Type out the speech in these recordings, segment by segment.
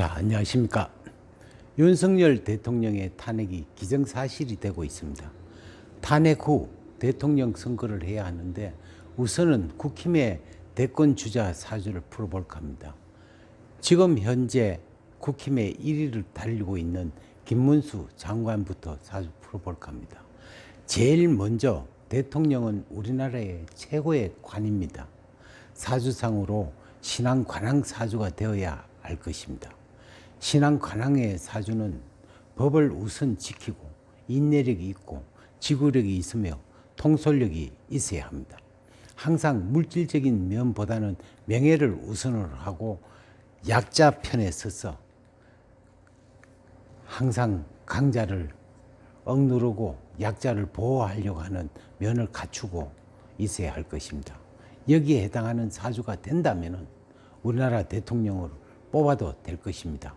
자, 안녕하십니까. 윤석열 대통령의 탄핵이 기정사실이 되고 있습니다. 탄핵 후 대통령 선거를 해야 하는데 우선은 국힘의 대권 주자 사주를 풀어볼까 합니다. 지금 현재 국힘의 1위를 달리고 있는 김문수 장관부터 사주 풀어볼까 합니다. 제일 먼저 대통령은 우리나라의 최고의 관입니다. 사주상으로 신앙 관왕 사주가 되어야 할 것입니다. 신앙 관왕의 사주는 법을 우선 지키고 인내력이 있고 지구력이 있으며 통솔력이 있어야 합니다. 항상 물질적인 면보다는 명예를 우선으로 하고 약자 편에 서서 항상 강자를 억누르고 약자를 보호하려고 하는 면을 갖추고 있어야 할 것입니다. 여기에 해당하는 사주가 된다면 우리나라 대통령으로 뽑아도 될 것입니다.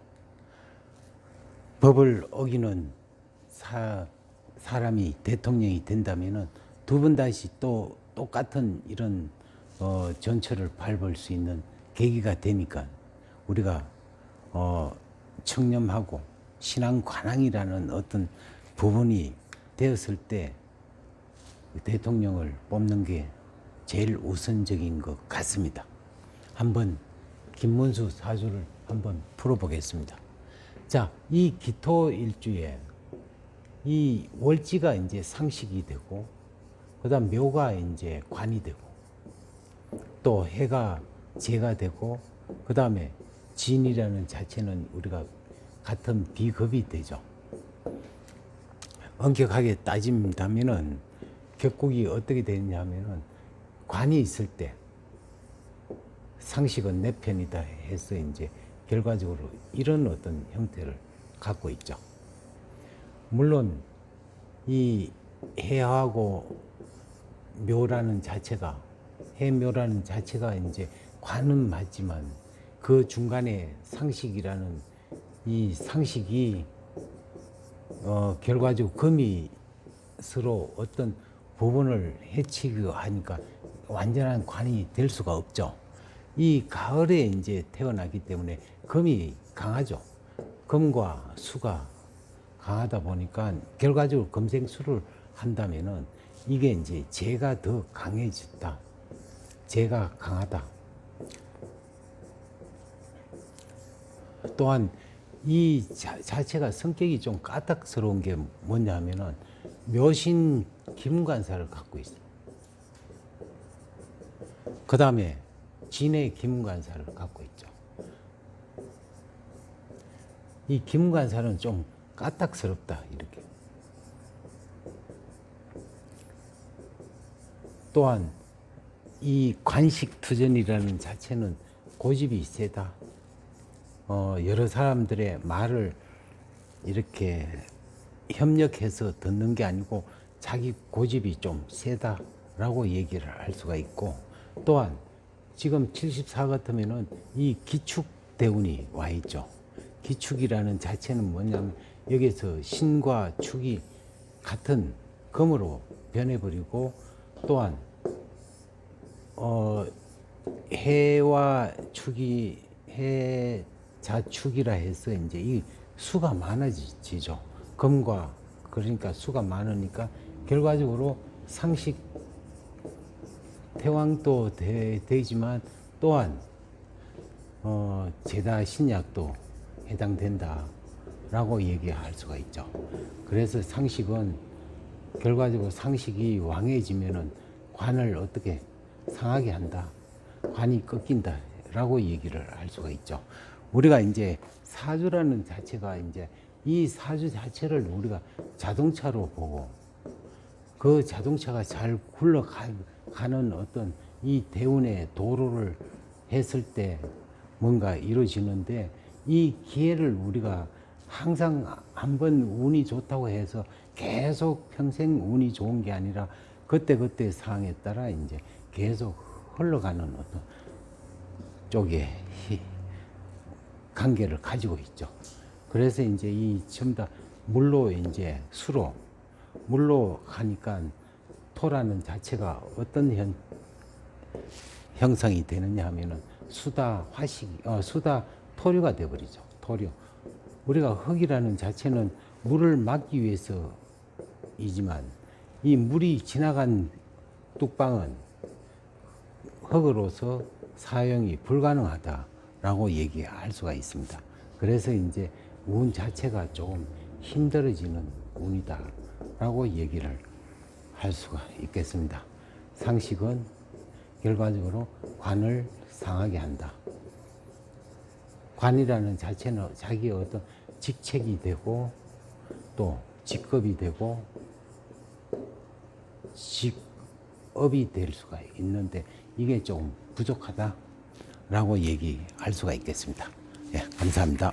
법을 어기는 사람이 대통령이 된다면 두 번 다시 또 똑같은 이런 전철을 밟을 수 있는 계기가 되니까 우리가 청렴하고 신앙 관왕이라는 어떤 부분이 되었을 때 대통령을 뽑는 게 제일 우선적인 것 같습니다. 한번 김문수 사주를 한번 풀어보겠습니다. 자, 이 기토일주에 이 월지가 이제 상식이 되고, 그 다음 묘가 이제 관이 되고, 또 해가 재가 되고, 그 다음에 진이라는 자체는 우리가 같은 비급이 되죠. 엄격하게 따진다면은 격국이 어떻게 되느냐면은 관이 있을 때 상식은 내 편이다 해서 이제 결과적으로 이런 어떤 형태를 갖고 있죠. 물론 이 해하고 묘라는 자체가 해묘라는 자체가 이제 관은 맞지만 그 중간에 상식이라는 이 상식이 결과적으로 금이 서로 어떤 부분을 해치고 하니까 완전한 관이 될 수가 없죠. 이 가을에 이제 태어나기 때문에 금이 강하죠. 금과 수가 강하다 보니까 결과적으로 금생수를 한다면은 이게 이제 재가 더 강해졌다. 재가 강하다. 또한 이 자체가 성격이 좀 까딱스러운 게 뭐냐 하면은 묘신 김관사를 갖고 있어요. 그 다음에 진의 김관사를 갖고 있죠. 이 김관사는 좀 까딱스럽다 이렇게. 또한 이 관식투전이라는 자체는 고집이 세다. 여러 사람들의 말을 이렇게 협력해서 듣는 게 아니고 자기 고집이 좀 세다라고 얘기를 할 수가 있고, 또한 지금 74 같으면은 이 기축 대운이 와 있죠. 기축이라는 자체는 뭐냐면 여기서 신과 축이 같은 금으로 변해버리고, 또한 해와 축이 해 자축이라 해서 이제 이 수가 많아지죠. 금과 그러니까 수가 많으니까 결과적으로 상식 태왕도 되지만 또한 제다 신약도 해당된다라고 얘기할 수가 있죠. 그래서 상식은 결과적으로 상식이 왕해지면은 관을 어떻게 상하게 한다, 관이 꺾인다라고 얘기를 할 수가 있죠. 우리가 이제 사주라는 자체가 이제 이 사주 자체를 우리가 자동차로 보고 그 자동차가 잘 굴러가는 어떤 이 대운의 도로를 했을 때 뭔가 이루어지는데, 이 기회를 우리가 항상 한번 운이 좋다고 해서 계속 평생 운이 좋은 게 아니라 그때그때 상황에 따라 이제 계속 흘러가는 어떤 쪽에 관계를 가지고 있죠. 그래서 이제 이 전부 다 물로 이제 수로 물로 가니까 토라는 자체가 어떤 형성이 되느냐 하면은 수다 토류가 되어버리죠. 토류. 우리가 흙이라는 자체는 물을 막기 위해서이지만 이 물이 지나간 뚝방은 흙으로서 사용이 불가능하다라고 얘기할 수가 있습니다. 그래서 이제 운 자체가 조금 힘들어지는 운이다라고 얘기를 할 수가 있겠습니다. 상식은 결과적으로 관을 상하게 한다. 관이라는 자체는 자기의 어떤 직책이 되고 또 직급이 되고 직업이 될 수가 있는데 이게 좀 부족하다라고 얘기할 수가 있겠습니다. 예, 감사합니다.